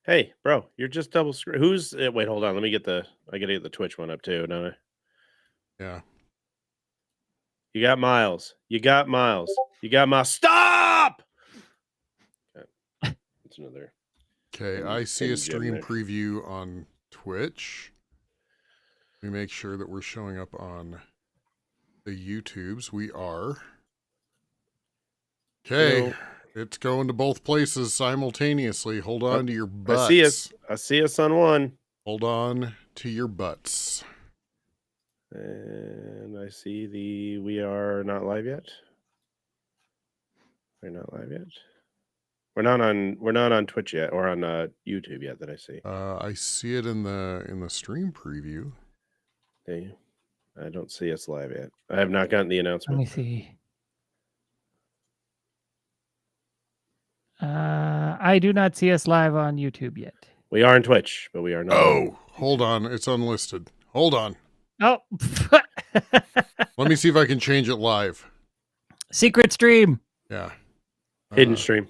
Hey, bro, you're just double screw. Who's? Wait, hold on. Let me get the. I gotta get the Twitch one up too. Don't I? Yeah. You got Miles. You got Miles. You got Miles. Stop! Okay. That's another. Okay, I see a stream preview on Twitch. We make sure that we're showing up on the YouTubes. We are. Okay, it's going to both places simultaneously. Hold on to your butts. I see us on one. Hold on to your butts. And I see the we are not live yet. We're not live yet. We're not on Twitch yet or on YouTube yet that I see. I see it in the stream preview. Okay. I don't see us live yet. I have not gotten the announcement. Let me see. I do not see us live on YouTube yet. We are on Twitch, but we are not. Oh, hold on. It's unlisted. Hold on. Oh. Let me see if I can change it live. Secret stream. Yeah. Hidden stream.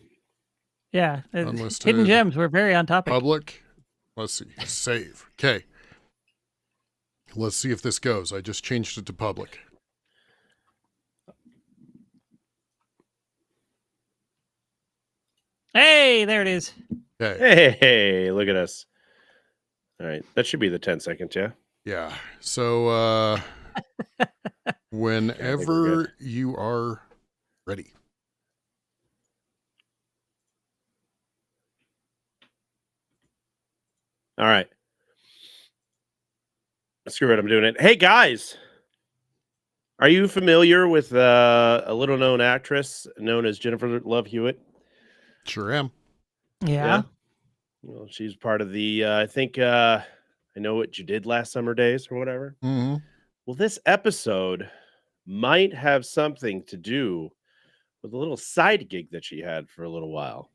Yeah. Unlisted. Hidden gems. We're very on topic. Public. Let's see. Save. Okay. Let's see if this goes. I just changed it to public. Hey, there it is. Okay. Hey, look at us. All right. That should be the 10 seconds, yeah? Yeah. So whenever you are ready. All right. Screw it. I'm doing it. Hey, guys. Are you familiar with a little known actress known as Jennifer Love Hewitt? Sure am. Yeah. Well, she's part of the, I think, I Know What You Did Last Summer Days or whatever. Mm-hmm. Well, this episode might have something to do with a little side gig that she had for a little while.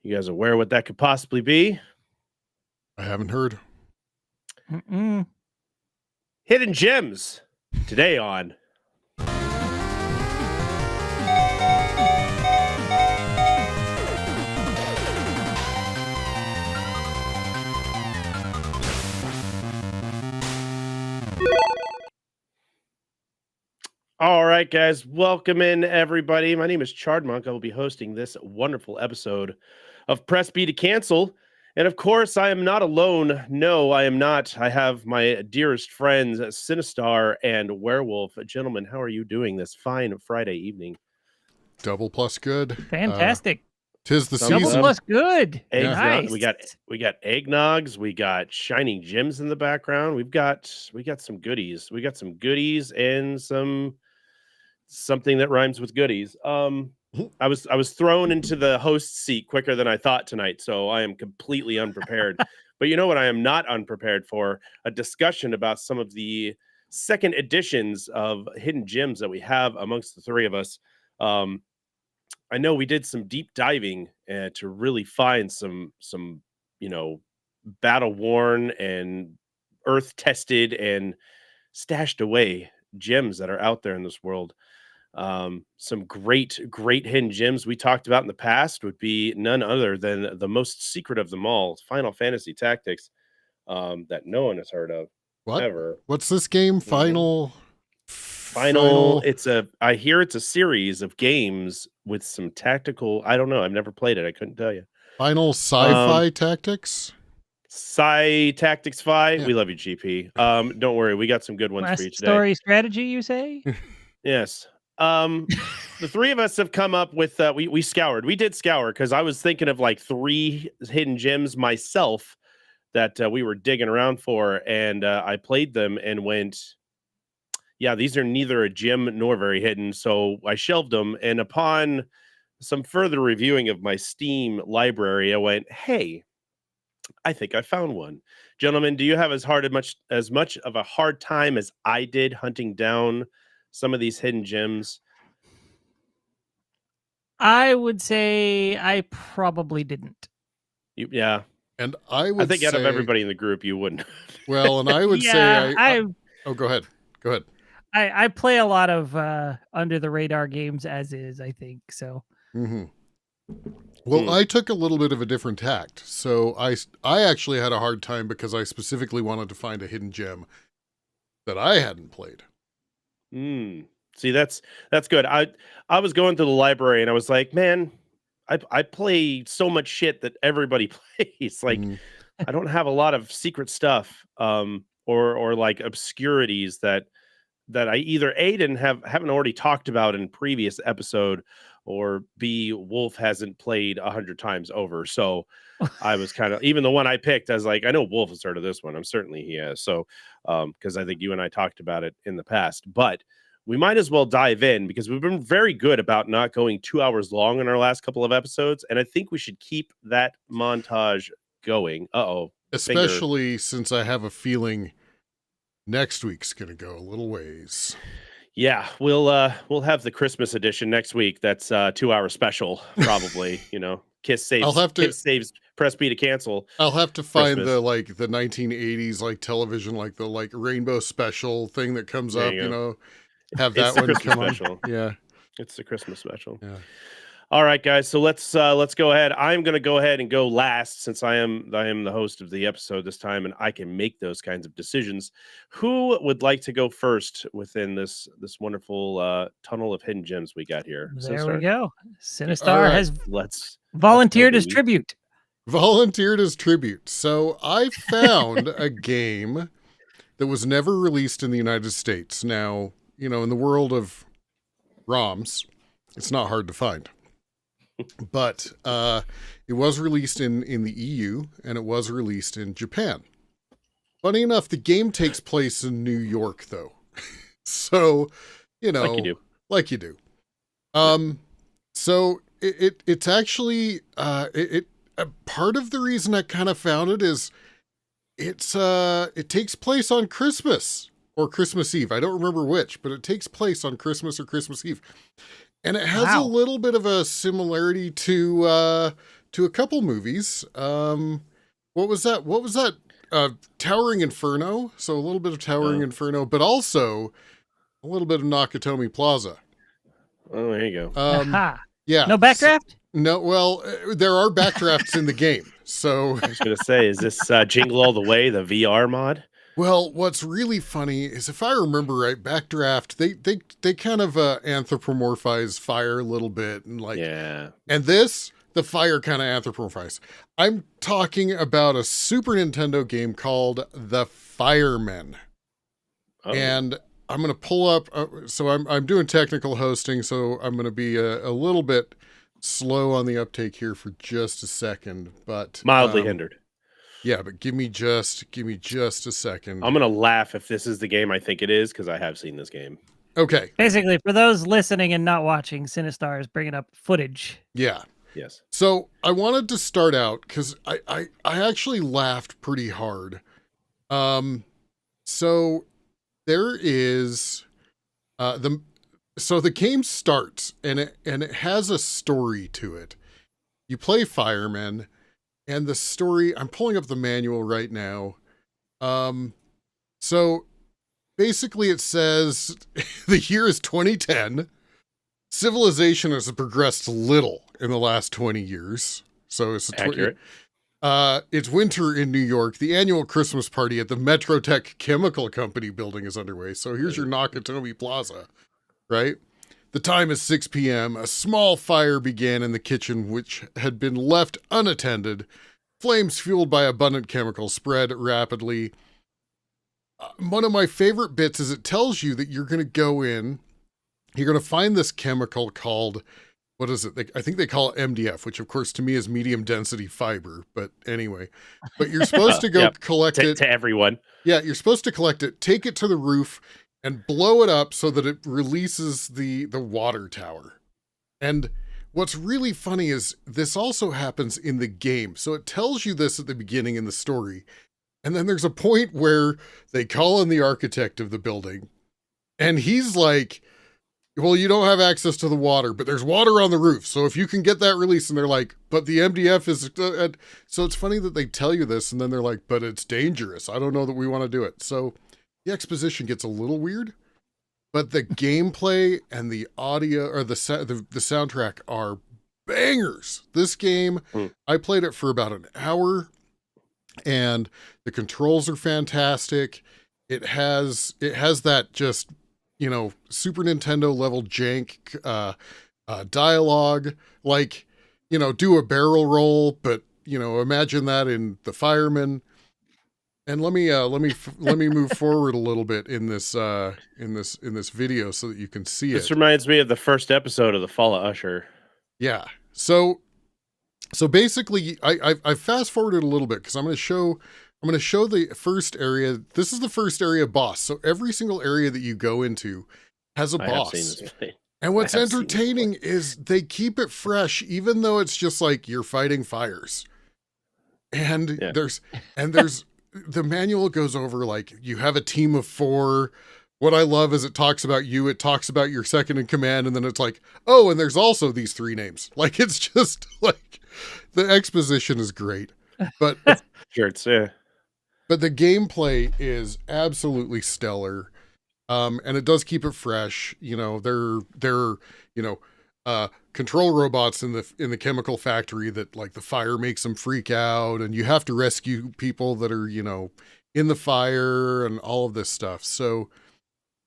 You guys aware what that could possibly be? I haven't heard. Mm-mm. Hidden Gems today on All right, guys, welcome in everybody. My name is Chardmonk. I will be hosting this wonderful episode of Press B to Cancel. And of course, I am not alone. No, I am not. I have my dearest friends, Sinistar and Werewolf. Gentlemen, how are you doing this fine Friday evening? Double plus good. Fantastic. 'Tis the Double season. plus good. Eggnog. Nice. We got eggnogs. We got shining gems in the background. We got some goodies. We got some goodies and something that rhymes with goodies. I was thrown into the host seat quicker than I thought tonight, so I am completely unprepared. But you know what I am not unprepared for? A discussion about some of the second editions of Hidden Gems that we have amongst the three of us. I know we did some deep diving to really find some battle worn and earth tested and stashed away gems that are out there in this world. Some great hidden gems we talked about in the past would be none other than the most secret of them all, Final Fantasy Tactics, that no one has heard of. What? Ever. What's this game? Final. I hear it's a series of games with some tactical. I don't know. I've never played it. I couldn't tell you. Final Sci-Fi Tactics. Tactics 5. Yeah. We love you, GP. Don't worry, we got some good ones for you today. Story strategy, you say? Yes. The three of us have come up with we scoured. We did scour because I was thinking of like 3 hidden gems myself that we were digging around for, and I played them and went, yeah, these are neither a gem nor very hidden. So I shelved them, and upon some further reviewing of my Steam library, I went, hey, I think I found one. Gentlemen, do you have as much of a hard time as I did hunting down some of these hidden gems? I would say I probably didn't. Yeah. And I think out of everybody in the group, you wouldn't. Well, and I would say oh, go ahead. Go ahead. I play a lot of under the radar games as is, I think. So mm-hmm. Well, I took a little bit of a different tact. So I actually had a hard time because I specifically wanted to find a hidden gem that I hadn't played. See, that's good. I was going to the library and I was like, man, I play so much shit that everybody plays. Like, Mm. I don't have a lot of secret stuff, or like obscurities that I either A didn't haven't already talked about in previous episode, or B Wolf hasn't played 100 times over. So I was kind of, even the one I picked, I was like, I know Wolf has heard of this one. I'm certainly he has. So because I think you and I talked about it in the past, but we might as well dive in because we've been very good about not going 2 hours long in our last couple of episodes, and I think we should keep that montage going. Especially since I have a feeling next week's gonna go a little ways. Yeah, we'll have the Christmas edition next week. That's 2 hour special, probably. Kiss saves press B to cancel. I'll have to find Christmas. the 1980s like television, like the rainbow special thing that comes There up, you go. have It's that the one Christmas come special. on. Yeah. It's the Christmas special. Yeah. All right, guys. So let's go ahead. I'm going to go ahead and go last since I am the host of the episode this time, and I can make those kinds of decisions. Who would like to go first within this wonderful tunnel of hidden gems we got here? There we go. Right. Sinistar has let's volunteered go, as baby. tribute. Volunteered as tribute. So I found a game that was never released in the United States. Now, in the world of ROMs, it's not hard to find. But it was released in the EU, and it was released in Japan. Funny enough, the game takes place in New York, though. So, like you do. So it's actually part of the reason I kind of found it is it takes place on Christmas or Christmas Eve. I don't remember which, but it takes place on Christmas or Christmas Eve. And it has a little bit of a similarity to a couple movies. What was that? Towering Inferno. So a little bit of Towering Inferno, but also a little bit of Nakatomi Plaza. Oh, there you go. Yeah. No backdraft? No, well, there are backdrafts in the game. So I was going to say, is this Jingle All the Way, the VR mod? Well, what's really funny is if I remember right, Backdraft, they kind of anthropomorphize fire a little bit and and the fire kind of anthropomorphize. I'm talking about a Super Nintendo game called The Firemen. And I'm going to pull up, so I'm doing technical hosting, so I'm going to be a little bit slow on the uptake here for just a second, but mildly hindered. Yeah, but give me just a second. I'm gonna laugh if this is the game I think it is because I have seen this game. Okay. Basically, for those listening and not watching, Sinistar is bringing up footage. Yeah. Yes. So I wanted to start out because I actually laughed pretty hard. So there is the game starts and it has a story to it. You play firemen. And the story, I'm pulling up the manual right now. So basically it says the year is 2010. Civilization has progressed little in the last 20 years. So it's accurate. It's winter in New York. The annual Christmas party at the Metrotech Chemical Company building is underway. So here's your Nakatomi Plaza, right? The time is 6 p.m. A small fire began in the kitchen, which had been left unattended. Flames fueled by abundant chemicals spread rapidly. One of my favorite bits is it tells you that you're going to go in, you're going to find this chemical called, what is it? I think they call it MDF, which of course to me is medium density fiber. But anyway, but you're supposed to go collect it. To everyone. Yeah, you're supposed to collect it, take it to the roof, and blow it up so that it releases the water tower. And what's really funny is this also happens in the game. So it tells you this at the beginning in the story. And then there's a point where they call in the architect of the building. And he's like, well, you don't have access to the water, but there's water on the roof. So if you can get that released, and they're like, but the MDF is... so it's funny that they tell you this, and then they're like, but it's dangerous. I don't know that we want to do it. So the exposition gets a little weird, but the gameplay and the audio or the soundtrack are bangers. This game, Hmm. I played it for about an hour, and the controls are fantastic. It has that just, Super Nintendo level jank dialogue, like, do a barrel roll, but imagine that in The Fireman. And let me move forward a little bit in this video so that you can see This it. reminds me of the first episode of The Fall of Usher. Yeah. So basically, I fast forwarded a little bit because I'm going to show the first area. This is the first area boss. So every single area that you go into has a I have seen boss. this play. And what's I have seen this entertaining is they keep it fresh, even though it's just like you're fighting fires. And Yeah. there's the manual goes over like you have a team of 4. What I love is it talks about you, it talks about your second in command, and then it's like, oh, and there's also these 3 names. Like, it's just like the exposition is great. But Shirts, yeah. but the gameplay is absolutely stellar. And it does keep it fresh. They're control robots in the chemical factory that like the fire makes them freak out, and you have to rescue people that are, in the fire and all of this stuff. So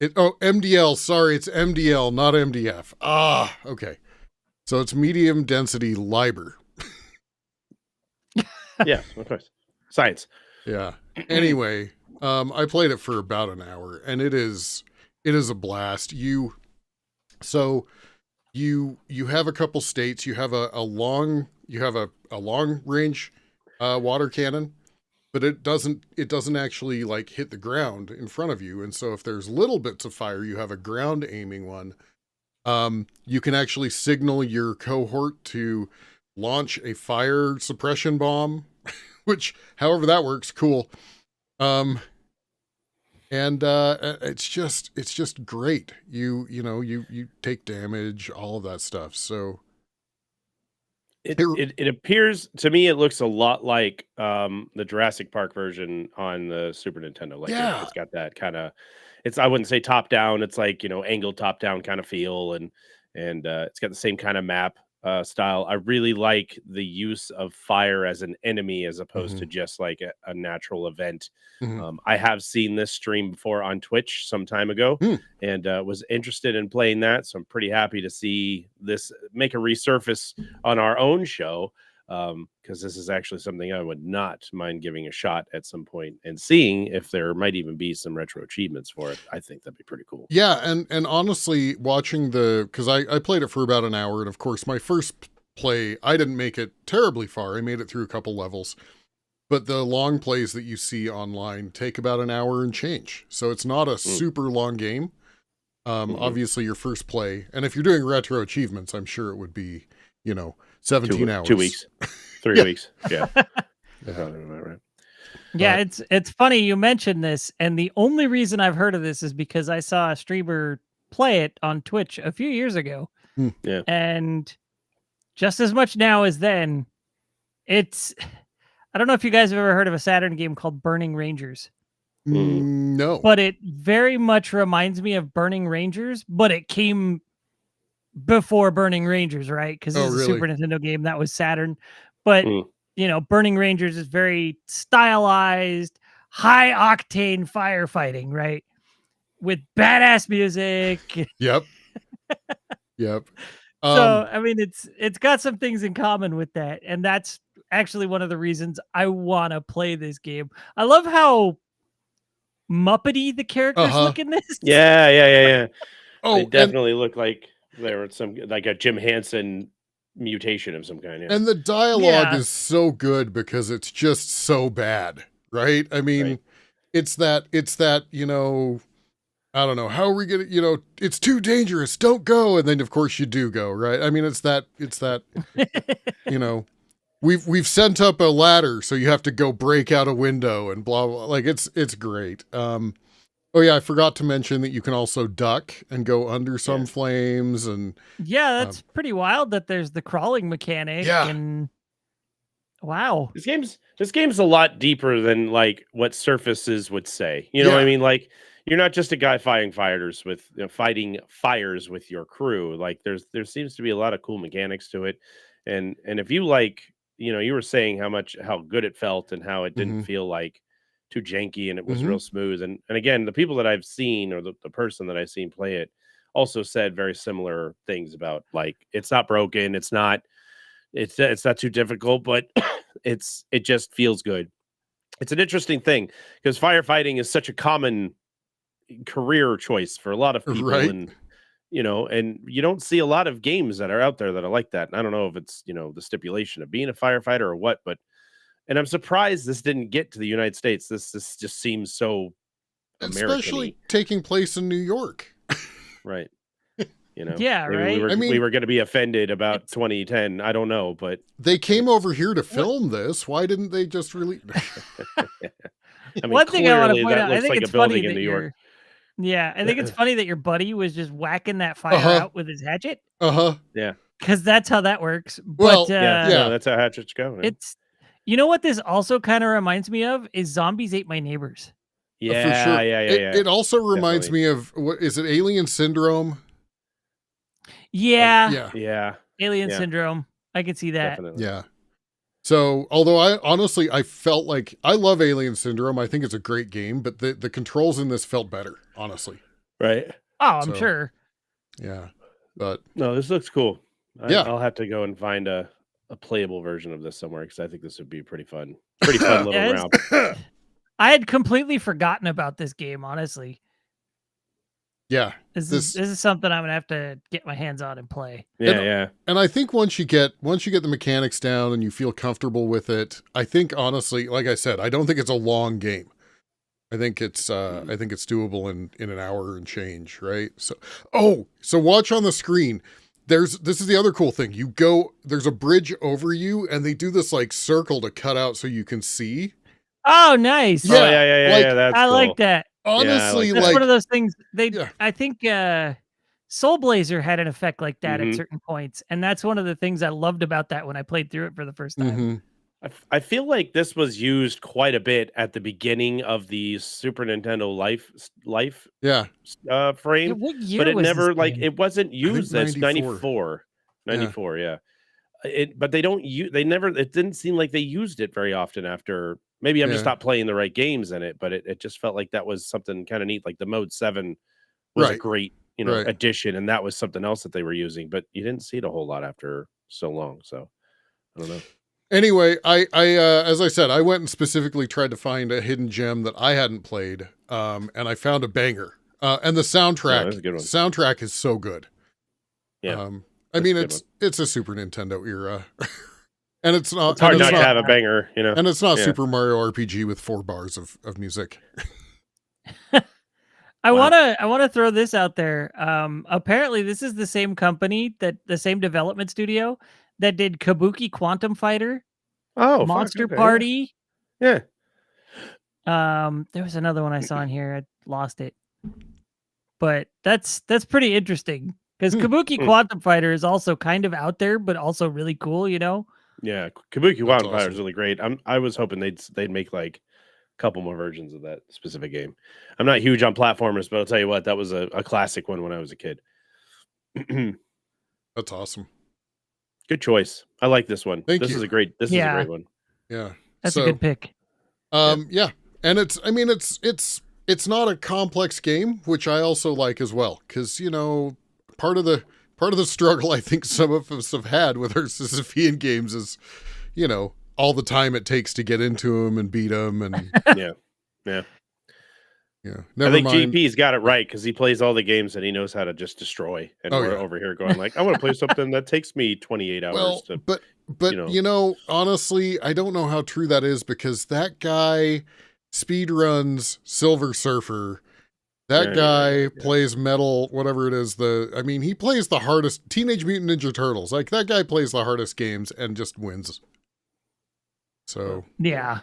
MDL, sorry, it's MDL, not MDF. Okay. So it's medium density liber. Yeah, of course. Science. Yeah. Anyway, I played it for about an hour, and it is a blast. You have a couple states. You have a long range water cannon, but it doesn't actually like hit the ground in front of you. And so if there's little bits of fire, you have a ground aiming one. You can actually signal your cohort to launch a fire suppression bomb, which however that works, cool. And it's just great. You take damage, all of that stuff. So It appears to me, it looks a lot like the Jurassic Park version on the Super Nintendo. Like Yeah. it's got that kind of, I wouldn't say top down. It's like, angled top down kind of feel, and it's got the same kind of map style. I really like the use of fire as an enemy as opposed to just like a natural event. I have seen this stream before on Twitch some time ago, and was interested in playing that. So I'm pretty happy to see this make a resurface on our own show, because this is actually something I would not mind giving a shot at some point and seeing if there might even be some retro achievements for it. I think that'd be pretty cool. Yeah, and honestly, watching because I played it for about an hour, and of course my first play, I didn't make it terribly far. I made it through a couple levels. But the long plays that you see online take about an hour and change. So it's not a super long game. Obviously your first play, and if you're doing retro achievements, I'm sure it would be, 17 hours. 2 weeks. 3 weeks. Yeah. Yeah. Yeah, it's funny you mentioned this, and the only reason I've heard of this is because I saw a streamer play it on Twitch a few years ago. Yeah. And just as much now as then, I don't know if you guys have ever heard of a Saturn game called Burning Rangers. No. But it very much reminds me of Burning Rangers, but it came before Burning Rangers, right? Because it's a Super Nintendo game that was Saturn. But, Burning Rangers is very stylized, high octane firefighting, right? With badass music. Yep. So, I mean, it's got some things in common with that. And that's actually one of the reasons I want to play this game. I love how Muppety the characters look in this. Yeah. Oh, they definitely look like they were like a Jim Henson mutation of some kind. Yeah. And the dialogue is so good because it's just so bad, right? I mean, it's that, I don't know, how are we going to, it's too dangerous, don't go. And then of course you do go, right? I mean, it's that, we've sent up a ladder, so you have to go break out a window and blah, blah. Like it's great. Oh yeah, I forgot to mention that you can also duck and go under some flames, and that's pretty wild that there's the crawling mechanic. Yeah. And wow. This game's a lot deeper than like what surfaces would say. You know what I mean? Like you're not just a guy fighting fighting fires with your crew. Like there seems to be a lot of cool mechanics to it, and if you like, you were saying how good it felt and how it didn't feel like too janky and it was real smooth. And again, the people that I've seen or the person that I've seen play it also said very similar things about like it's not broken, it's not too difficult, but it just feels good. It's an interesting thing because firefighting is such a common career choice for a lot of people, Right. and and you don't see a lot of games that are out there that are like that. And I don't know if it's the stipulation of being a firefighter or what, but and I'm surprised this didn't get to the United States. This just seems so American-y. Especially taking place in New York. Right. Yeah, maybe right. we were going to be offended about 2010. I don't know, but they came over here to film this. Why didn't they just really? I mean, one thing I want to clearly point that out, I looks think like it's a building funny in that New York. Yeah, I think it's funny that your buddy was just whacking that fire out with his hatchet. Yeah. Because that's how that works. Well, But no, that's how hatchets go. Yeah. it's what this also kind of reminds me of is Zombies Ate My Neighbors. Yeah, for sure. yeah. It also reminds me of what is it? Alien Syndrome. Yeah, Yeah. Alien Yeah. Syndrome. I can see that. Definitely. Yeah. So, although I felt like I love Alien Syndrome, I think it's a great game, but the controls in this felt better, honestly. Right. Oh, I'm So, sure. Yeah. But No, this looks cool. Yeah. I'll have to go and find a playable version of this somewhere because I think this would be pretty fun. Pretty fun little Yeah, round. I had completely forgotten about this game, honestly. yeah. This is something I'm gonna have to get my hands on and play. Yeah. And I think once you get the mechanics down and you feel comfortable with it, I think honestly, like I said, I don't think it's a long game. I think it's doable in an hour and change, right? So watch on the screen. This is the other cool thing. There's a bridge over you and they do this like circle to cut out so you can see. Oh, nice. Yeah, Yeah. That's I cool. like that. Honestly, That's one of those things I think Soul Blazer had an effect like that at certain points. And that's one of the things I loved about that when I played through it for the first time. I feel like this was used quite a bit at the beginning of the Super Nintendo life frame. Yeah, what year but it was never this game? it wasn't used. It's 94. 94, yeah. But they don't use. They never. It didn't seem like they used it very often after. Maybe I'm just not playing the right games in it, but it just felt like that was something kind of neat. Like the Mode 7 was a great addition, and that was something else that they were using. But you didn't see it a whole lot after so long. So I don't know. Anyway, I as I said, I went and specifically tried to find a hidden gem that I hadn't played, and I found a banger. And the soundtrack is so good. Yeah. I mean, it's a Super Nintendo era, and it's not. It's hard not to have a banger, And it's not Super Mario RPG with 4 bars of music. I wanna throw this out there. Apparently, this is the same company the same development studio that did Kabuki Quantum Fighter, Monster Party. Yeah. There was another one I saw in here. I lost it, but that's pretty interesting because Kabuki Quantum Fighter is also kind of out there, but also really cool. Yeah, Kabuki Quantum Fighter is really great. I was hoping they'd make like a couple more versions of that specific game. I'm not huge on platformers, but I'll tell you what, that was a classic one when I was a kid. That's awesome. Good choice. I like this one. Thank you. This is a great one. Yeah. That's a good pick. Yeah. And it's not a complex game, which I also like as well. Cause part of the struggle I think some of us have had with our Sisyphean games is, all the time it takes to get into them and beat them. And yeah. Never I think mind. GP's got it right because he plays all the games that he knows how to just destroy. And we're over here going like, I want to play something that takes me 28 hours. But honestly, I don't know how true that is because that guy speedruns Silver Surfer. That guy plays Metal, whatever it is. He plays the hardest Teenage Mutant Ninja Turtles. Like that guy plays the hardest games and just wins. So yeah.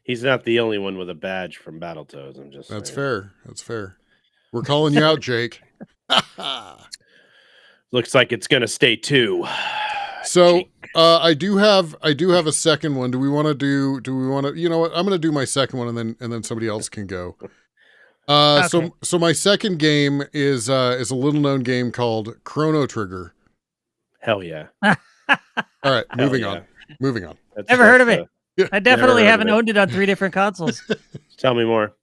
He's not the only one with a badge from Battletoads. I'm just That's saying. fair. That's fair. We're calling you out, Jake. Looks like it's gonna stay 2. So I do have a second one. Do we want to you know what? I'm gonna do my second one and then somebody else can go. Okay. So my second game is a little known game called Chrono Trigger. Hell yeah. All right, Hell moving yeah. on. Moving on. Never heard of it. Yeah. I definitely heard of haven't it. owned it on 3 different consoles. Tell me more.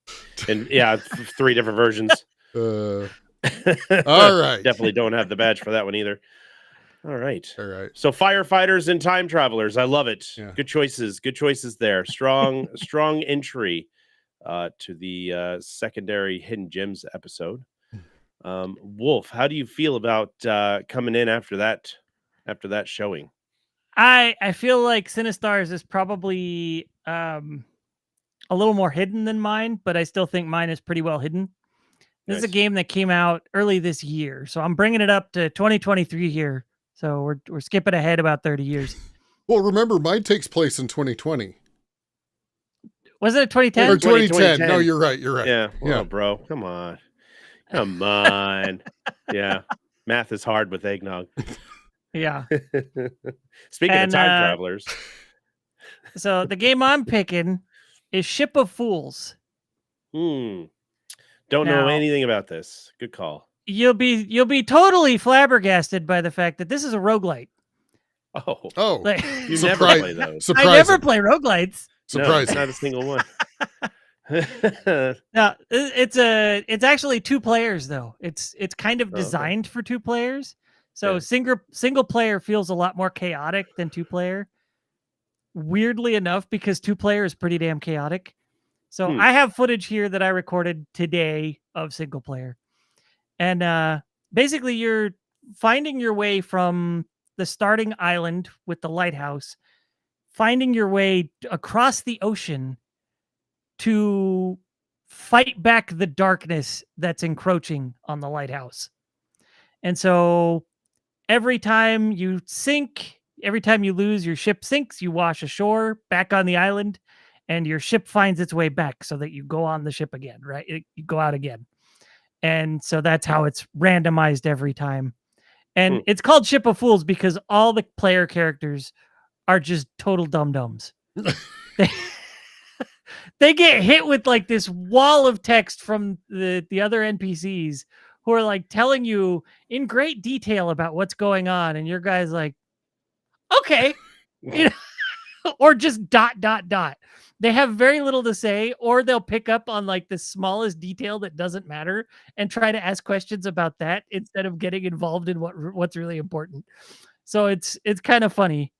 And yeah, 3 different versions. All right. Definitely don't have the badge for that one either. All right. All right. So firefighters and time travelers. I love it. Yeah. Good choices. Good choices there. Strong entry to the secondary hidden gems episode. Wolf, how do you feel about coming in after that showing? I feel like Sinistars is probably a little more hidden than mine, but I still think mine is pretty well hidden. This is a Nice. game that came out early this year, so I'm bringing it up to 2023 here. So we're skipping ahead about 30 years. Well, remember, mine takes place in 2020. Was it 2010? Or 2010. 2010. No, you're right. You're right. Yeah. Well, Yeah. bro, come on. Come on. Yeah. Math is hard with eggnog. Yeah. Speaking And, of time travelers. So the game I'm picking is Ship of Fools. Don't know Now- anything about this. Good call. You'll be totally flabbergasted by the fact that this is a roguelite. Oh, Like, you Surprise- never play those. I never Surprising. play roguelites. No, Surprising. not a single one. No, it's actually 2 players though. It's kind of okay. designed for 2 players. So Yeah. single player feels a lot more chaotic than 2 player. Weirdly enough, because 2 player is pretty damn chaotic. So I have footage here that I recorded today of single player. And basically you're finding your way from the starting island with the lighthouse, finding your way across the ocean to fight back the darkness that's encroaching on the lighthouse. And so every time you sink, every time you lose, your ship sinks, you wash ashore back on the island, and your ship finds its way back so that you go on the ship again, right? You go out again. And so that's how it's randomized every time. And it's called Ship of Fools because all the player characters are just total dum-dums. They get hit with like this wall of text from the other NPCs who are like telling you in great detail about what's going on. And your guy's like, okay, you know, or just ... They have very little to say, or they'll pick up on like the smallest detail that doesn't matter and try to ask questions about that instead of getting involved in what's really important. So it's kind of funny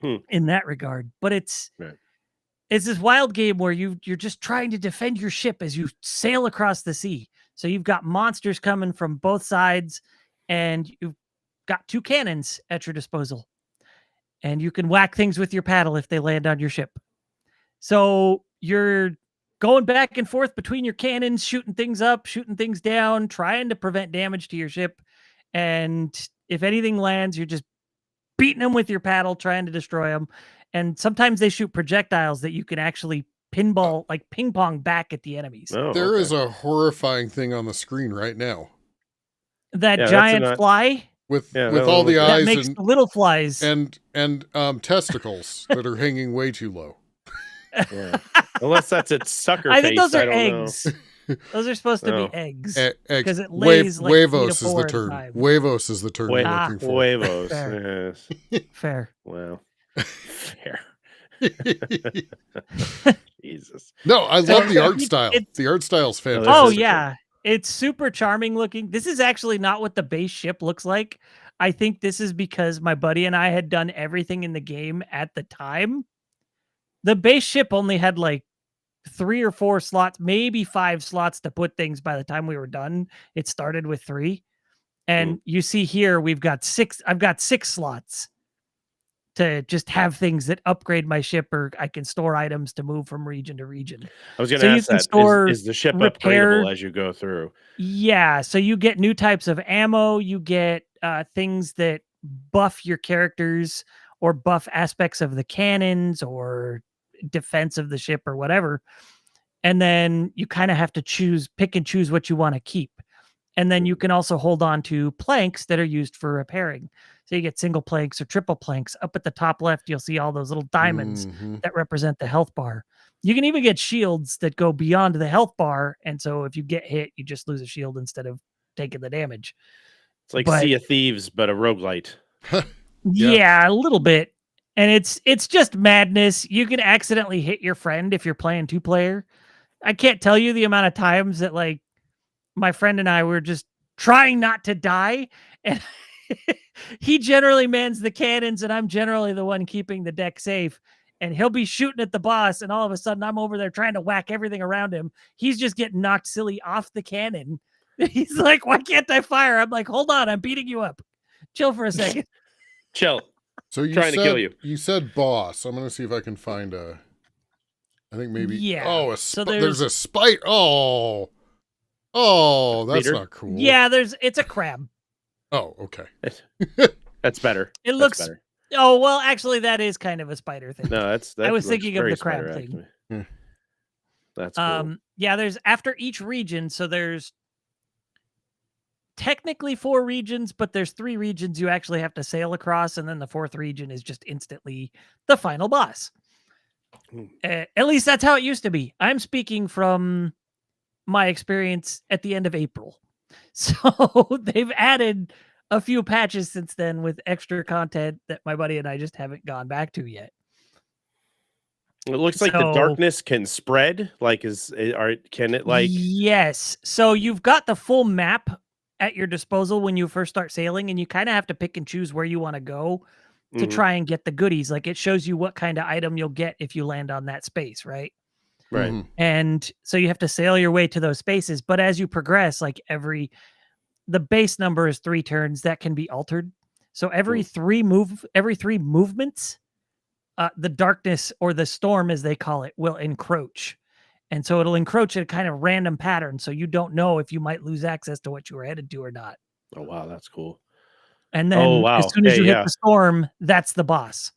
in that regard, but it's this wild game where you're just trying to defend your ship as you sail across the sea. So you've got monsters coming from both sides, and you've got 2 cannons at your disposal, and you can whack things with your paddle if they land on your ship. So you're going back and forth between your cannons, shooting things up, shooting things down, trying to prevent damage to your ship. And if anything lands, you're just beating them with your paddle, trying to destroy them. And sometimes they shoot projectiles that you can actually pinball, like ping pong back at the enemies. Oh, There is a horrifying thing on the screen right now. That giant fly with all the that eyes makes and little flies and testicles that are hanging way too low. Yeah. Unless that's its sucker I think face, those are I don't eggs. Those are supposed to be eggs. Because it lays like 3 to huevos is 4 the at a term. time. Huevos is the term you're looking for. Huevos. Fair. Yes. Fair. Wow. Fair. Jesus. No, I love the art style. The art style's fantastic. Oh yeah, it's super charming looking. This is actually not what the base ship looks like. I think this is because my buddy and I had done everything in the game at the time. The base ship only had like 3 or 4 slots, maybe 5 slots to put things by the time we were done. It started with 3. And you see here, we've got 6. I've got 6 slots to just have things that upgrade my ship, or I can store items to move from region to region. I was going to ask that. Is the ship upgradable as you go through? Yeah. So you get new types of ammo. You get things that buff your characters or buff aspects of the cannons or defense of the ship or whatever. And then you kind of have to pick and choose what you want to keep. And then you can also hold on to planks that are used for repairing. So you get single planks or triple planks. Up at the top left, you'll see all those little diamonds that represent the health bar. You can even get shields that go beyond the health bar, and so if you get hit, you just lose a shield instead of taking the damage. It's like Sea of Thieves, but a roguelite. Yeah, a little bit. And it's just madness. You can accidentally hit your friend if you're playing 2-player. I can't tell you the amount of times that like my friend and I were just trying not to die, and he generally mans the cannons, and I'm generally the one keeping the deck safe. And he'll be shooting at the boss, and all of a sudden I'm over there trying to whack everything around him. He's just getting knocked silly off the cannon. He's like, "Why can't I fire?" I'm like, "Hold on, I'm beating you up. Chill for a second." Chill. So you trying to kill you. You said boss. I'm gonna see if I can find a. I think maybe. Yeah. Oh, So there's a spider. Oh, that's not cool. Yeah, it's a crab. Oh, okay. That's better. It looks better. Oh, well, actually, that is kind of a spider thing. No, that's I was thinking of the crab thing. That's cool. Yeah, there's after each region, so there's technically 4 regions, but there's 3 regions you actually have to sail across, and then the 4th region is just instantly the final boss. At least that's how it used to be. I'm speaking from my experience at the end of April. So they've added a few patches since then with extra content that my buddy and I just haven't gone back to yet. It looks like the darkness can spread. Like, can it like? Yes. So you've got the full map at your disposal when you first start sailing, and you kind of have to pick and choose where you want to go to try and get the goodies. Like, it shows you what kind of item you'll get if you land on that space, right? Right. And so you have to sail your way to those spaces. But as you progress, like the base number is 3 turns that can be altered. So every 3 movements, the darkness or the storm, as they call it, will encroach. And so it'll encroach at a kind of random pattern. So you don't know if you might lose access to what you were headed to or not. Oh, wow. That's cool. And then as soon as you hit the storm, that's the boss.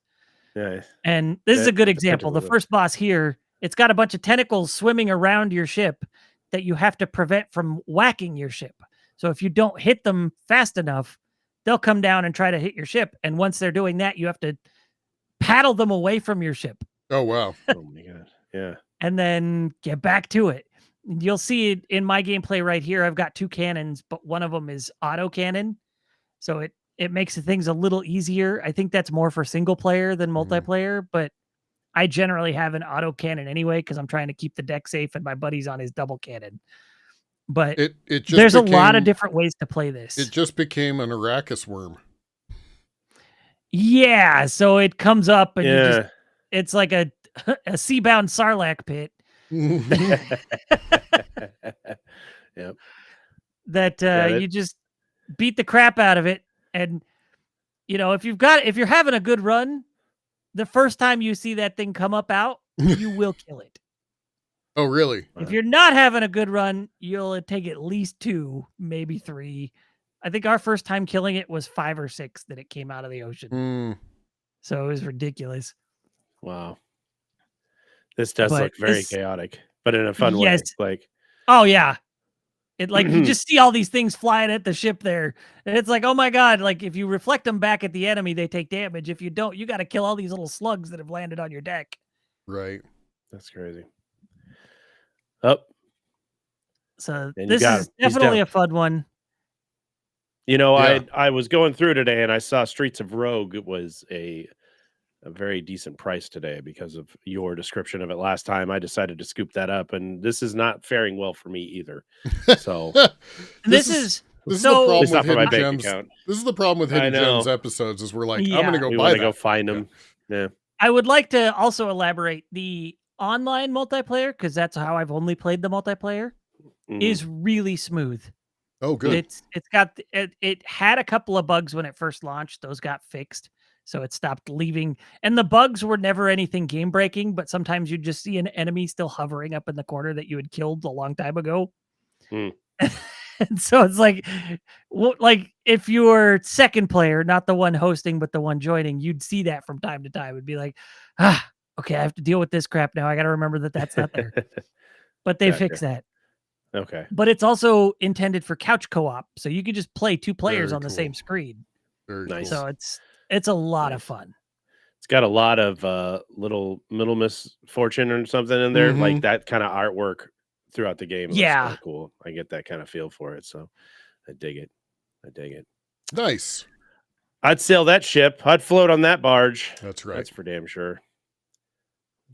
Yeah. And this is a good example. The first boss here, it's got a bunch of tentacles swimming around your ship that you have to prevent from whacking your ship. So if you don't hit them fast enough, they'll come down and try to hit your ship. And once they're doing that, you have to paddle them away from your ship. Oh, wow. Oh, my God. Yeah. And then get back to it. You'll see it in my gameplay right here. I've got 2 cannons, but one of them is auto cannon. So it makes things a little easier. I think that's more for single player than multiplayer, but I generally have an auto cannon anyway because I'm trying to keep the deck safe, and my buddy's on his double cannon. But there's a lot of different ways to play this. It just became an Arrakis worm. Yeah, so it comes up and it's like a seabound Sarlacc pit. Yep. That you just beat the crap out of it. And if you're having a good run, the first time you see that thing come up out, you will kill it. Oh, really? If you're not having a good run, you'll take at least 2, maybe 3. I think our first time killing it was 5 or 6 that it came out of the ocean. So it was ridiculous. Wow. This does look very chaotic, but in a fun way. Like, oh yeah. It you just see all these things flying at the ship there. And it's like, oh my God, like if you reflect them back at the enemy, they take damage. If you don't, you got to kill all these little slugs that have landed on your deck. Right. That's crazy. Oh. So this is definitely a fun one. I was going through today and I saw Streets of Rogue. It was a very decent price today because of your description of it last time. I decided to scoop that up, and this is not faring well for me either. So this is the problem with Hidden Gems. This is the problem with Hidden Gems episodes is we're like, I'm going to go buy that. Go find them. Yeah. I would like to also elaborate the online multiplayer, because that's how I've only played the multiplayer, is really smooth. Oh, good. It had a couple of bugs when it first launched. Those got fixed. So it stopped leaving. And the bugs were never anything game breaking, but sometimes you'd just see an enemy still hovering up in the corner that you had killed a long time ago. And so it's like if you were second player, not the one hosting, but the one joining, you'd see that from time to time. It'd be like, okay, I have to deal with this crap now. I got to remember that that's not there. But they fixed that. Okay. But it's also intended for couch co-op. So you could just play 2 players on the same screen. Very nice. So it's a lot of fun. got a lot of little misfortune or something in there, like that kind of artwork throughout the game. It looks kind of cool. I get that kind of feel for it, so I dig it. Nice. I'd sail that ship. I'd float on that barge. That's right. That's for damn sure.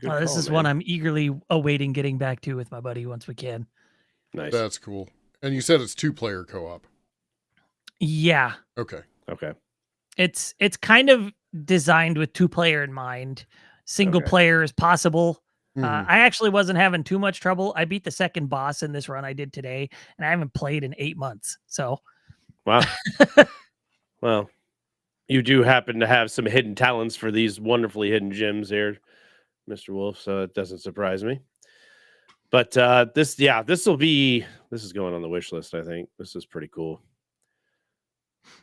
Good this is one I'm eagerly awaiting getting back to with my buddy once we can. Nice. That's cool. And you said it's 2-player co-op. Yeah. Okay. It's kind of designed with 2-player in mind. Single player is possible. I actually wasn't having too much trouble. I beat the second boss in this run I did today, and I haven't played in 8 months. So, wow. Well, you do happen to have some hidden talents for these wonderfully hidden gems here, Mr. Wolf. So it doesn't surprise me. But this is going on the wish list. I think this is pretty cool.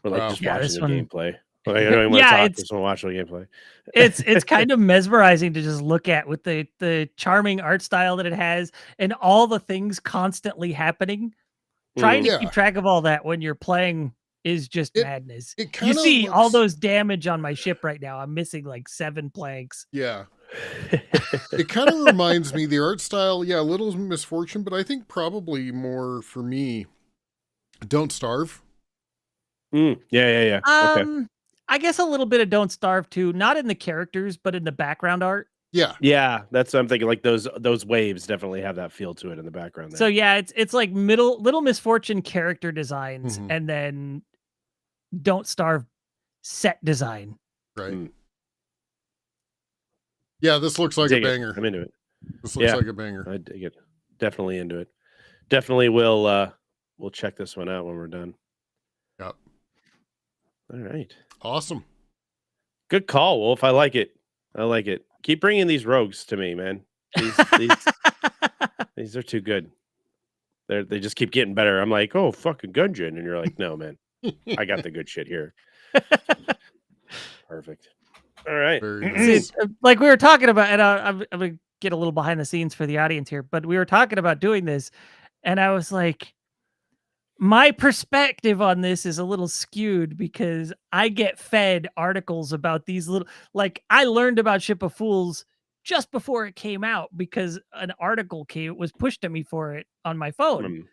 Or like just watching the gameplay. Like, I don't even want to talk. Just want to watch the gameplay. It's kind of mesmerizing to just look at with the charming art style that it has and all the things constantly happening. Trying to keep track of all that when you're playing is just madness. You see all those damage on my ship right now. I'm missing like 7 planks. Yeah. It kind of reminds me, the art style, a little misfortune, but I think probably more for me, Don't Starve. Yeah. Okay. I guess a little bit of Don't Starve too, not in the characters, but in the background art. Yeah, that's what I'm thinking. Like those waves definitely have that feel to it in the background. There. So yeah, it's like Little Misfortune character designs, and then Don't Starve set design. Right. Yeah, this looks like a banger. I'm into it. This looks like a banger. I dig it. Definitely into it. Definitely we'll check this one out when we're done. Yep. All right. Awesome. Good call, Wolf. I like it. Keep bringing these rogues to me, man. These are too good. They just keep getting better. I'm like, oh, fucking Gungeon. And you're like, no, man. I got the good shit here. Perfect. All right. Nice. Like we were talking about, and I'm going to get a little behind the scenes for the audience here, but we were talking about doing this, and I was like, my perspective on this is a little skewed because I get fed articles about these little, like I learned about Ship of Fools just before it came out because an article was pushed at me for it on my phone.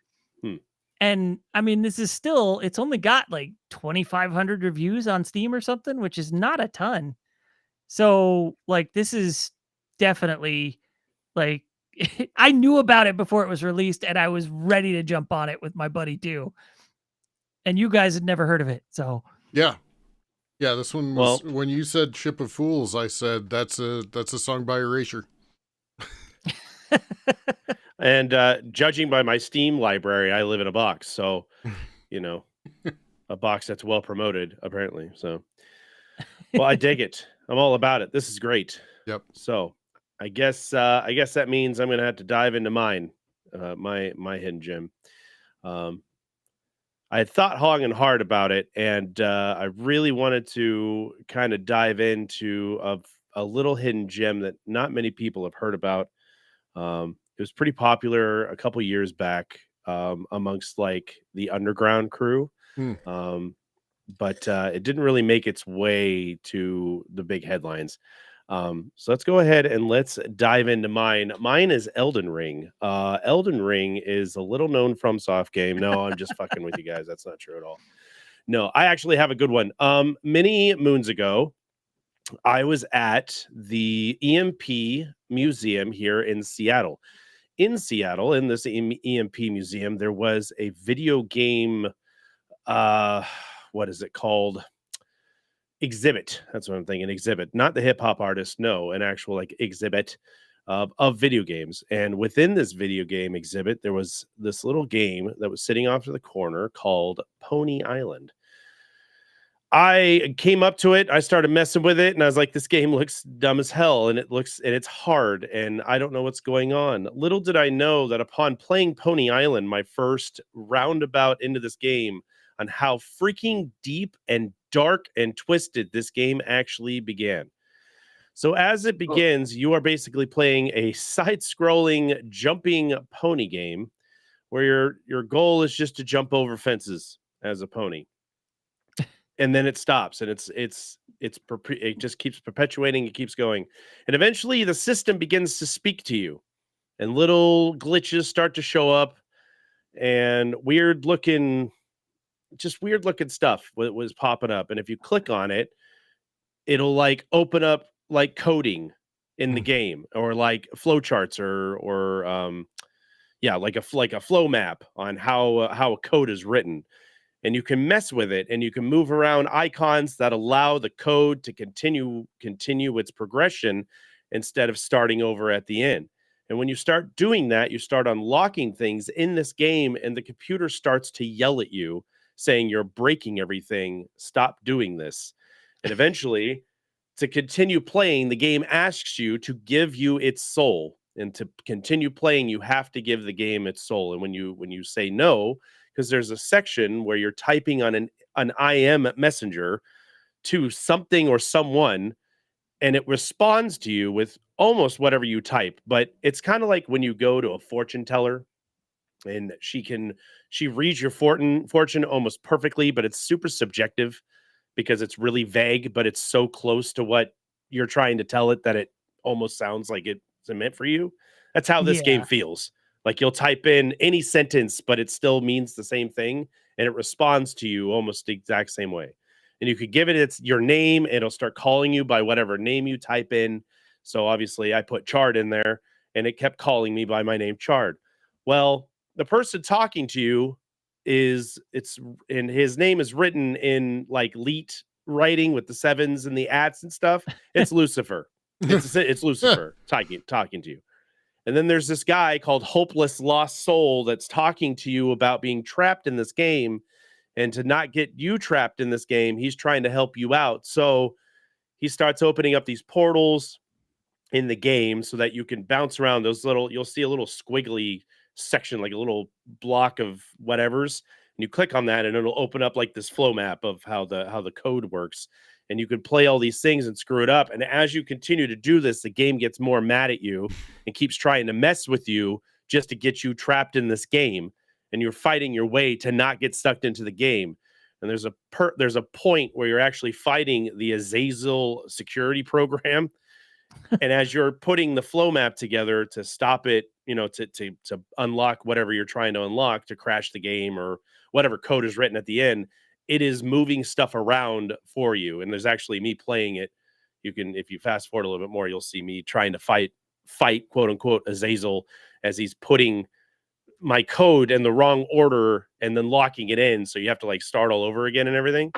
And I mean, this is still, it's only got like 2,500 reviews on Steam or something, which is not a ton. So like, this is definitely like, I knew about it before it was released and I was ready to jump on it with my buddy too. And you guys had never heard of it. So yeah, this one was, when you said Ship of Fools, I said, that's a song by Erasure. And judging by my Steam library, I live in a box. So, a box that's well promoted, apparently. So, well, I dig it. I'm all about it. This is great. Yep. So, I guess that means I'm going to have to dive into mine, my hidden gem. I had thought long and hard about it, and I really wanted to kind of dive into a little hidden gem that not many people have heard about. It was pretty popular a couple years back amongst like the underground crew. But it didn't really make its way to the big headlines. So let's go ahead and let's dive into mine. Mine is Elden Ring. Elden Ring is a little known FromSoft game. No, I'm just fucking with you guys. That's not true at all. No, I actually have a good one. Many moons ago, I was at the EMP Museum here in Seattle. In Seattle, in this EMP Museum, there was a video game, what is it called? Exhibit. That's what I'm thinking. Exhibit, not the hip hop artist. No, an actual like exhibit of video games. And within this video game exhibit, there was this little game that was sitting off to the corner called Pony Island. I came up to it. I started messing with it, and I was like, "This game looks dumb as hell, and it's hard, and I don't know what's going on." Little did I know that upon playing Pony Island, my first roundabout into this game, on how freaking deep and dark and twisted this game actually began. So as it begins, you are basically playing a side-scrolling jumping pony game, where your goal is just to jump over fences as a pony. And then it stops, and it's it just keeps perpetuating, it keeps going. And eventually the system begins to speak to you and little glitches start to show up and weird looking stuff was popping up. And if you click on it, it'll like open up like coding in the game or like flowcharts or yeah, like a flow map on how a code is written. And you can mess with it and you can move around icons that allow the code to continue its progression instead of starting over at the end. And when you start doing that, you start unlocking things in this game and the computer starts to yell at you saying you're breaking everything, stop doing this. And eventually, to continue playing, the game asks you to give you its soul. And to continue playing, you have to give the game its soul. And when you say no, because there's a section where you're typing on an IM messenger to something or someone, and it responds to you with almost whatever you type. But it's kind of like when you go to a fortune teller and she reads your fortune almost perfectly, but it's super subjective because it's really vague, but it's so close to what you're trying to tell it that it almost sounds like it's meant for you. That's how this game Yeah. feels. Like you'll type in any sentence, but it still means the same thing, and it responds to you almost the exact same way. And you could give it your name, and it'll start calling you by whatever name you type in. So obviously, I put Chard in there, and it kept calling me by my name, Chard. Well, the person talking to you and his name is written in like leet writing with the sevens and the ats and stuff. It's Lucifer. It's Lucifer talking to you. And then there's this guy called Hopeless Lost Soul that's talking to you about being trapped in this game, and to not get you trapped in this game, he's trying to help you out. So he starts opening up these portals in the game so that you can bounce around those you'll see a little squiggly section, like a little block of whatevers. And you click on that and it'll open up like this flow map of how the code works. And you can play all these things and screw it up. And as you continue to do this, the game gets more mad at you and keeps trying to mess with you just to get you trapped in this game. And you're fighting your way to not get sucked into the game. And there's a point where you're actually fighting the Azazel security program. And as you're putting the flow map together to stop it, to unlock whatever you're trying to unlock, to crash the game or whatever code is written at the end, it is moving stuff around for you. And there's actually me playing it. You can, if you fast forward a little bit more, you'll see me trying to fight quote unquote Azazel as he's putting my code in the wrong order and then locking it in. So you have to like start all over again and everything.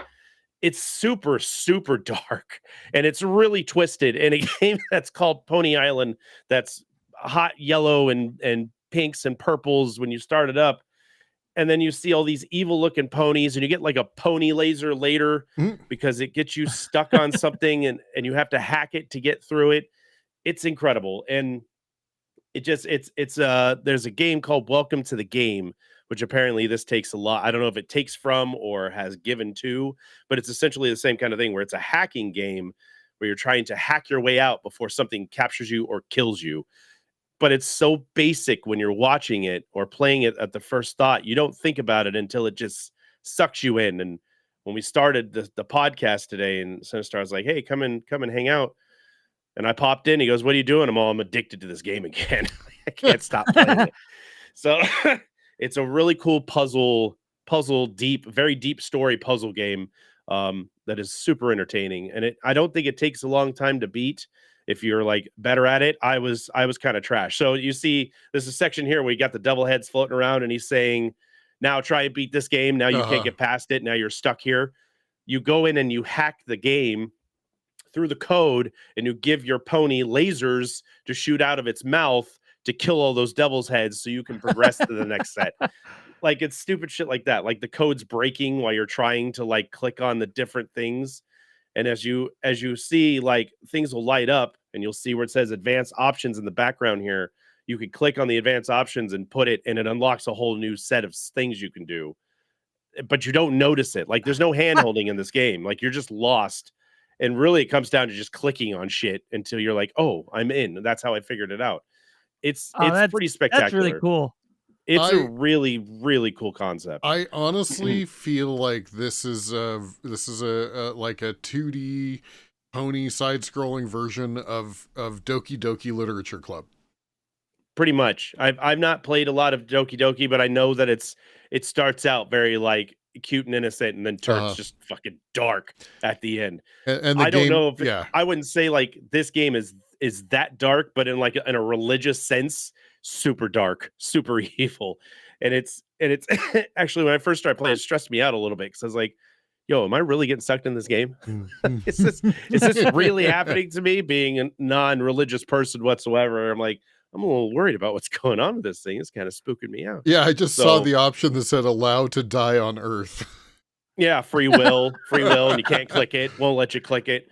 It's super, super dark and it's really twisted. In a game that's called Pony Island, that's hot yellow and pinks and purples when you start it up. And then you see all these evil looking ponies and you get like a pony laser later because it gets you stuck on something and you have to hack it to get through it. It's incredible. And there's a game called Welcome to the Game, which apparently this takes a lot. I don't know if it takes from or has given to, but it's essentially the same kind of thing where it's a hacking game where you're trying to hack your way out before something captures you or kills you. But it's so basic when you're watching it or playing it at the first thought. You don't think about it until it just sucks you in. And when we started the podcast today, and Sinistar was like, "Hey, come and hang out." And I popped in. He goes, "What are you doing?" I'm addicted to this game again. I can't stop playing it. So it's a really cool puzzle very deep story puzzle game that is super entertaining. And I don't think it takes a long time to beat. If you're like better at it, I was kind of trash. So you see, there's a section here where you got the devil heads floating around, and he's saying, "Now try and beat this game. Now you can't get past it. Now you're stuck here." You go in and you hack the game through the code, and you give your pony lasers to shoot out of its mouth to kill all those devil's heads, so you can progress to the next set. Like it's stupid shit like that. Like the code's breaking while you're trying to like click on the different things. And as you see, like things will light up and you'll see where it says advanced options in the background here. You can click on the advanced options and put it, and it unlocks a whole new set of things you can do. But you don't notice it. Like there's no hand holding in this game. Like you're just lost. And really it comes down to just clicking on shit until you're like, "Oh, I'm in." That's how I figured it out. It's pretty spectacular. That's really cool. It's a really, really cool concept. I honestly feel like this is a like a 2D pony side-scrolling version of Doki Doki Literature Club. Pretty much. I've not played a lot of Doki Doki, but I know that it starts out very like cute and innocent, and then turns just fucking dark at the end. And the I game, don't know if yeah, I wouldn't say like this game is that dark, but in like in a religious sense, super dark, super evil. And it's actually, when I first started playing, it stressed me out a little bit because I was like, yo, am I really getting sucked in this game? is this really happening to me, being a non-religious person whatsoever? I'm like, I'm a little worried about what's going on with this thing. It's kind of spooking me out. Yeah, I just saw the option that said allow to die on Earth. Yeah, free will, and you can't click it. Won't let you click it.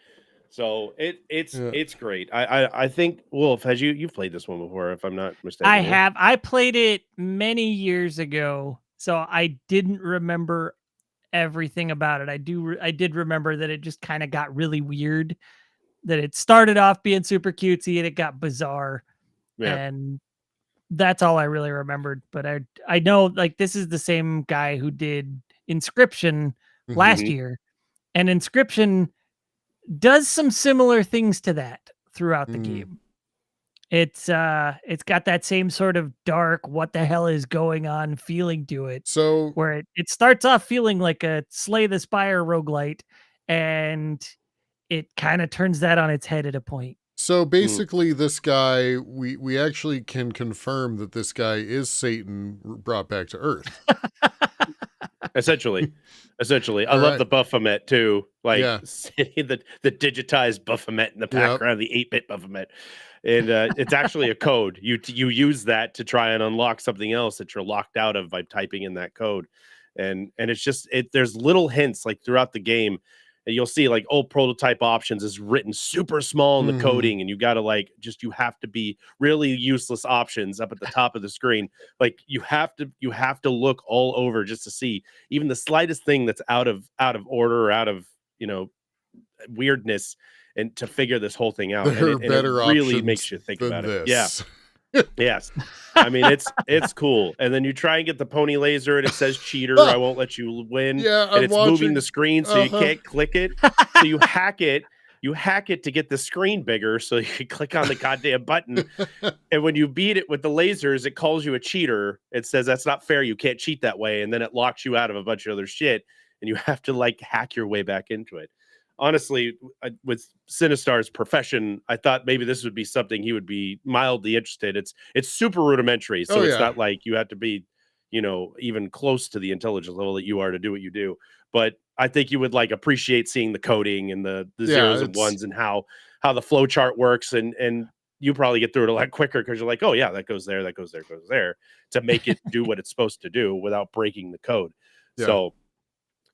So it's great. I think, Wolf, you've played this one before, if I'm not mistaken. I have. I played it many years ago, so I didn't remember everything about it. I did remember that it just kind of got really weird. That it started off being super cutesy and it got bizarre. Yeah. And that's all I really remembered. But I know, like, this is the same guy who did Inscription last year, and Inscription does some similar things to that throughout the game. It's got that same sort of dark, what the hell is going on feeling to it. So where it starts off feeling like a Slay the Spire roguelite, and it kind of turns that on its head at a point. So basically, this guy, we actually can confirm that this guy is Satan brought back to Earth. Essentially. I love the Baphomet too. Like the digitized Baphomet in the background, the 8-bit Baphomet. And it's actually a code. You use that to try and unlock something else that you're locked out of by typing in that code. And it's just there's little hints like throughout the game. And you'll see like old prototype options is written super small in the coding, and you got to you have to be really useless options up at the top of the screen. Like you have to look all over just to see even the slightest thing that's out of order or out of, weirdness, and to figure this whole thing out. There and it really makes you think about it. Yeah. Yes. I mean, it's cool. And then you try and get the pony laser and it says cheater. I won't let you win. Yeah, and it's moving the screen so you can't click it. So you hack it. You hack it to get the screen bigger so you can click on the goddamn button. And when you beat it with the lasers, it calls you a cheater. It says that's not fair. You can't cheat that way. And then it locks you out of a bunch of other shit. And you have to hack your way back into it. Honestly, with Sinistar's profession, I thought maybe this would be something he would be mildly interested. It's super rudimentary, so it's not like you have to be, even close to the intelligence level that you are to do what you do. But I think you would appreciate seeing the coding and the zeros and ones and how the flow chart works, and you probably get through it a lot quicker because you're like, oh yeah, that goes there, that goes there, goes there, to make it do what it's supposed to do without breaking the code. Yeah. So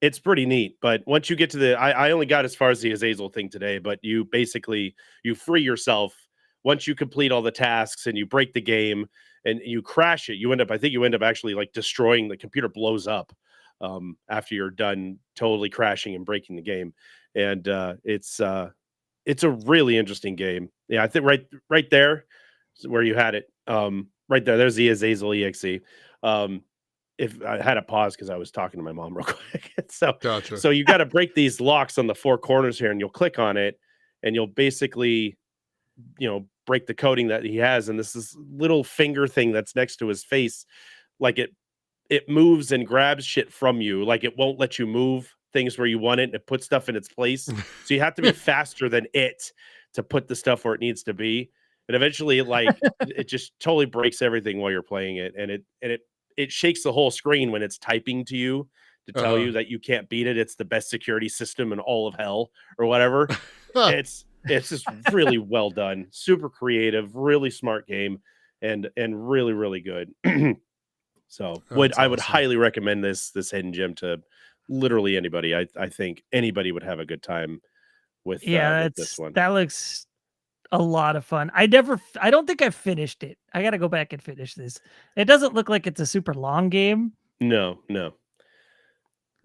it's pretty neat. But once you get to I only got as far as the Azazel thing today, but you basically, you free yourself once you complete all the tasks and you break the game and you crash it. I think you end up actually destroying the computer, blows up after you're done totally crashing and breaking the game. And it's a really interesting game. Yeah, I think right there where you had it. Right there's the Azazel EXE. If I had a pause because I was talking to my mom real quick. So, gotcha. So you got to break these locks on the four corners here, and you'll click on it, and you'll basically, break the coding that he has. And this little finger thing that's next to his face, it moves and grabs shit from you. It won't let you move things where you want it, and it puts stuff in its place. So you have to be faster than it to put the stuff where it needs to be. And eventually, it just totally breaks everything while you're playing it, and it shakes the whole screen when it's typing to you to tell you that you can't beat it. It's the best security system in all of hell or whatever. It's just really well done, super creative, really smart game, and really, really good. So I would highly recommend this hidden gem to literally anybody. I think anybody would have a good time with this one. That looks a lot of fun. I don't think I've finished it. I got to go back and finish this. It doesn't look like it's a super long game. No,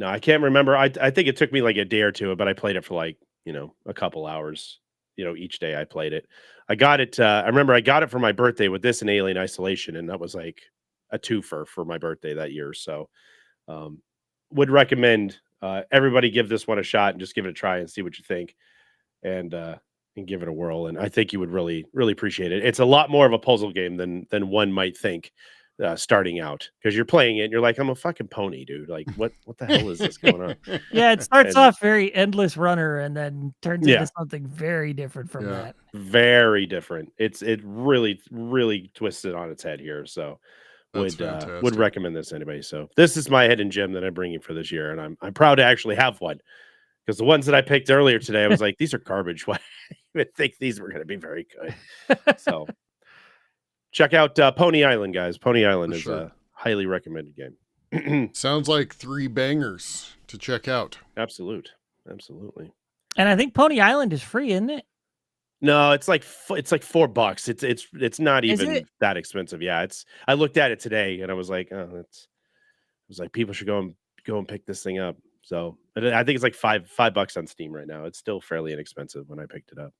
I can't remember. I think it took me a day or two, but I played it for a couple hours, each day I played it. I got it. I remember I got it for my birthday with this and Alien Isolation. And that was twofer for my birthday that year. So would recommend everybody give this one a shot and just give it a try and see what you think, and give it a whirl. And I think you would really, really appreciate it. It's a lot more of a puzzle game than one might think starting out, because you're playing it and you're like, I'm a fucking pony, dude. Like, what the hell is this going on? Yeah, it starts off very endless runner and then turns into something very different from that. Very different. It really, really twisted on its head here. So would recommend this to anybody. So this is my hidden gem that I'm bringing for this year, and I'm proud to actually have one, because the ones that I picked earlier today, I was like, these are garbage. Why I even think these were going to be very good? So check out Pony Island, guys. Pony Island is a highly recommended game. Sounds like 3 bangers to check out. Absolutely. And I think Pony Island is free, isn't it? No, it's like $4. It's not even that expensive. Yeah, I looked at it today and I was like, oh, people should go and pick this thing up. So I think it's like $5 on Steam right now. It's still fairly inexpensive when I picked it up.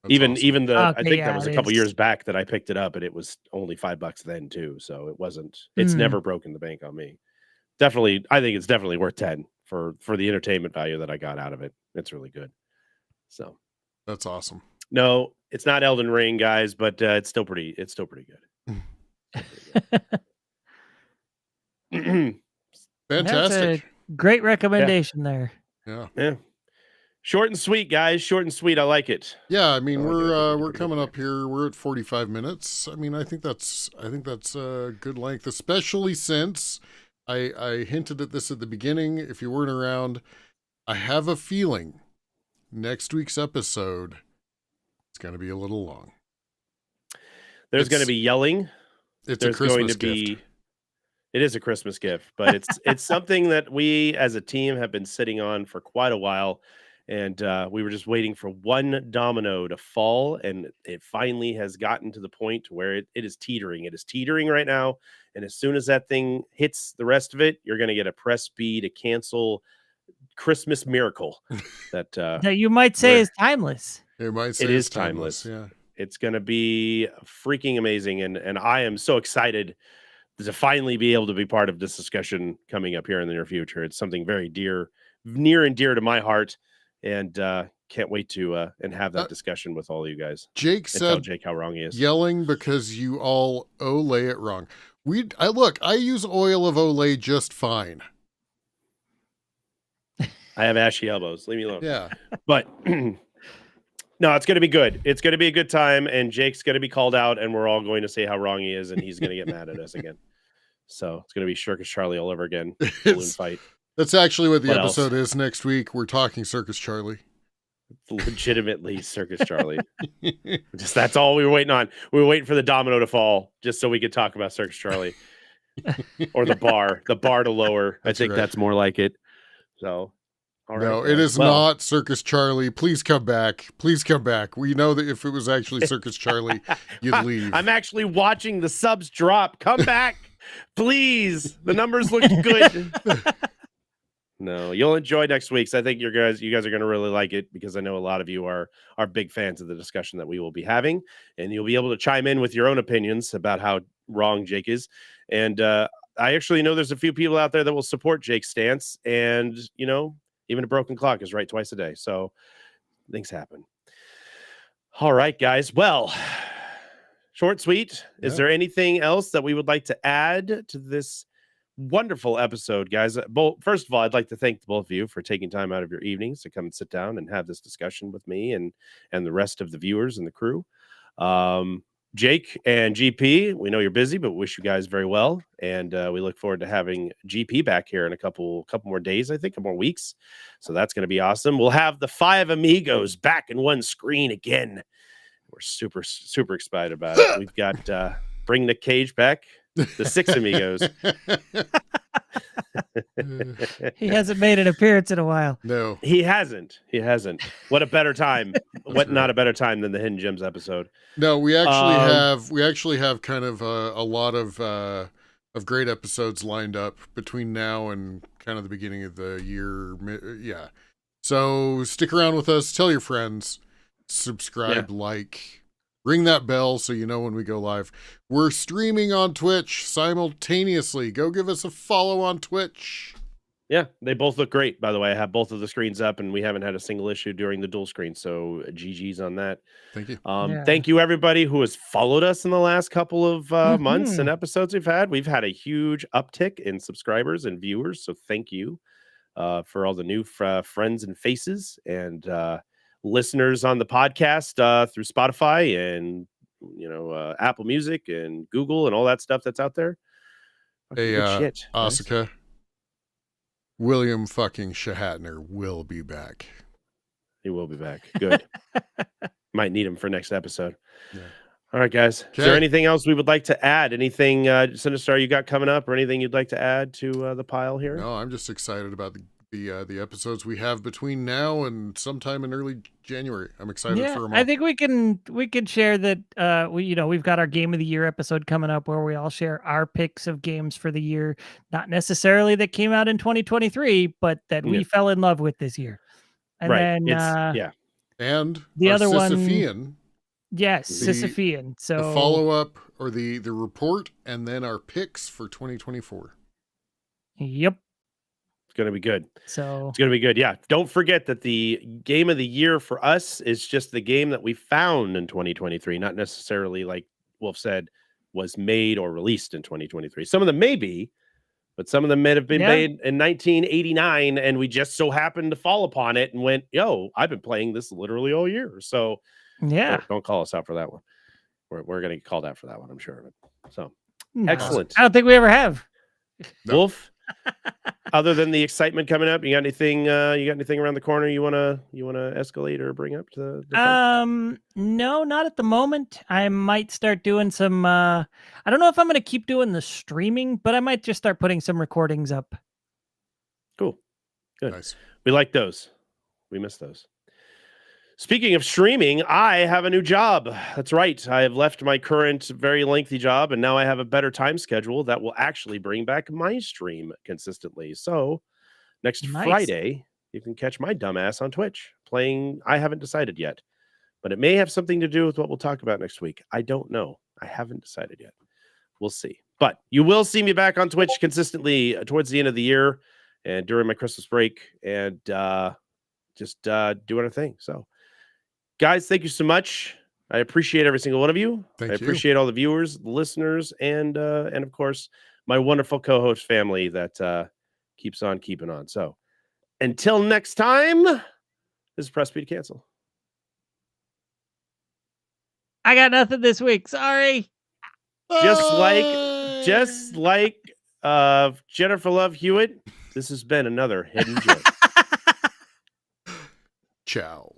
That's even awesome. I think that was a couple years back that I picked it up, and it was only $5 then too. So it wasn't. It's never broken the bank on me. Definitely, I think it's definitely worth 10 for the entertainment value that I got out of it. It's really good. So that's awesome. No, it's not Elden Ring, guys, but it's still pretty good. Fantastic. That's a great recommendation there. Yeah. Short and sweet, guys. Short and sweet. I like it. Yeah, I mean, we're coming up here. We're at 45 minutes. I mean, I think that's a good length, especially since I hinted at this at the beginning. If you weren't around, I have a feeling next week's episode is going to be a little long. There's going to be yelling. It's a Christmas gift. It is a Christmas gift, but it's something that we as a team have been sitting on for quite a while. And we were just waiting for one domino to fall, and it finally has gotten to the point where it is teetering. It is teetering right now, and as soon as that thing hits the rest of it, you're going to get a press B to cancel Christmas miracle that you might say is timeless. It might say it is timeless. Yeah, it's going to be freaking amazing, and I am so excited to finally be able to be part of this discussion coming up here in the near future. It's something very near and dear to my heart. And can't wait to and have that discussion with all of you guys. Jake said, tell Jake how wrong he is. Yelling because you all Olay it wrong. I use oil of Olay just fine. I have ashy elbows. Leave me alone. Yeah. But no, it's going to be good. It's going to be a good time, and Jake's going to be called out, and we're all going to say how wrong he is, and he's going to get mad at us again. So it's going to be Circus Charlie all over again. Balloon fight. That's actually what the episode is next week. We're talking Circus Charlie. Legitimately Circus Charlie. That's all we were waiting on. We were waiting for the domino to fall just so we could talk about Circus Charlie. Or the bar to lower. I think that's more like it. So, all right. No, it is not Circus Charlie. Please come back. Please come back. We know that if it was actually Circus Charlie, you'd leave. I'm actually watching the subs drop. Come back, please. The numbers look good. No, you'll enjoy next week's. I think you guys are going to really like it, because I know a lot of you are big fans of the discussion that we will be having, and you'll be able to chime in with your own opinions about how wrong Jake is. And I actually know there's a few people out there that will support Jake's stance, and even a broken clock is right twice a day. So things happen. All right, guys. Well, short, sweet. Is there anything else that we would like to add to this wonderful episode, guys? First of all, I'd like to thank both of you for taking time out of your evenings to come and sit down and have this discussion with me and the rest of the viewers and the crew. Jake and GP, we know you're busy, but wish you guys very well, and we look forward to having GP back here in a couple more days, I think, a more weeks. So that's going to be awesome. We'll have the 5 amigos back in one screen again. We're super, super excited about it. We've got bring Nick Cage back. The 6 amigos. He hasn't made an appearance in a while. No, he hasn't. What a better time. Not a better time than the Hidden Gems episode. No, we actually have kind of a lot of great episodes lined up between now and kind of the beginning of the year. Yeah. So stick around with us. Tell your friends. Subscribe, like. Ring that bell so you know when we go live. We're streaming on Twitch simultaneously. Go give us a follow on Twitch. Yeah, they both look great, by the way. I have both of the screens up, and we haven't had a single issue during the dual screen, so GG's on that. Thank you. Thank you, everybody who has followed us in the last couple of months and episodes we've had. We've had a huge uptick in subscribers and viewers, so thank you for all the new friends and faces and listeners on the podcast through Spotify and Apple Music and Google and all that stuff that's out there. Hey, good shit, Asuka. William fucking Shahatner will be back. He will be back. Good. Might need him for next episode. Yeah. All right, guys. Okay. Is there anything else we would like to add? Anything, Sinistar, you got coming up, or anything you'd like to add to the pile here? No, I'm just excited about the episodes we have between now and sometime in early January. I'm excited for them all. I think we can share that we've got our Game of the Year episode coming up where we all share our picks of games for the year, not necessarily that came out in 2023, but that we fell in love with this year. And then and the other Sisyphean, one, yes, Sisyphean. So the follow-up or the report, and then our picks for 2024. Yep. It's going to be good. So it's going to be good. Yeah. Don't forget that the game of the year for us is just the game that we found in 2023, not necessarily, like Wolf said, was made or released in 2023. Some of them may be, but some of them may have been made in 1989, and we just so happened to fall upon it and went, yo, I've been playing this literally all year. So don't call us out for that one. We're going to get called out for that one, I'm sure of it. So excellent. I don't think we ever have. Wolf, other than the excitement coming up, you got anything around the corner you wanna escalate or bring up to the no, not at the moment. I might start doing some I don't know if I'm gonna keep doing the streaming, but I might just start putting some recordings up. Cool. Good. Nice. We like those. We miss those. Speaking of streaming, I have a new job. That's right. I have left my current very lengthy job, and now I have a better time schedule that will actually bring back my stream consistently. So next Friday, you can catch my dumbass on Twitch playing. I haven't decided yet, but it may have something to do with what we'll talk about next week. I don't know. I haven't decided yet. We'll see. But you will see me back on Twitch consistently towards the end of the year and during my Christmas break, and just doing a thing. So guys, thank you so much. I appreciate every single one of you. I appreciate all the viewers, the listeners, and of course, my wonderful co-host family that keeps on keeping on. So until next time, this is Press B to Cancel. I got nothing this week. Sorry. Just like Jennifer Love Hewitt, this has been another Hidden Gem. Ciao.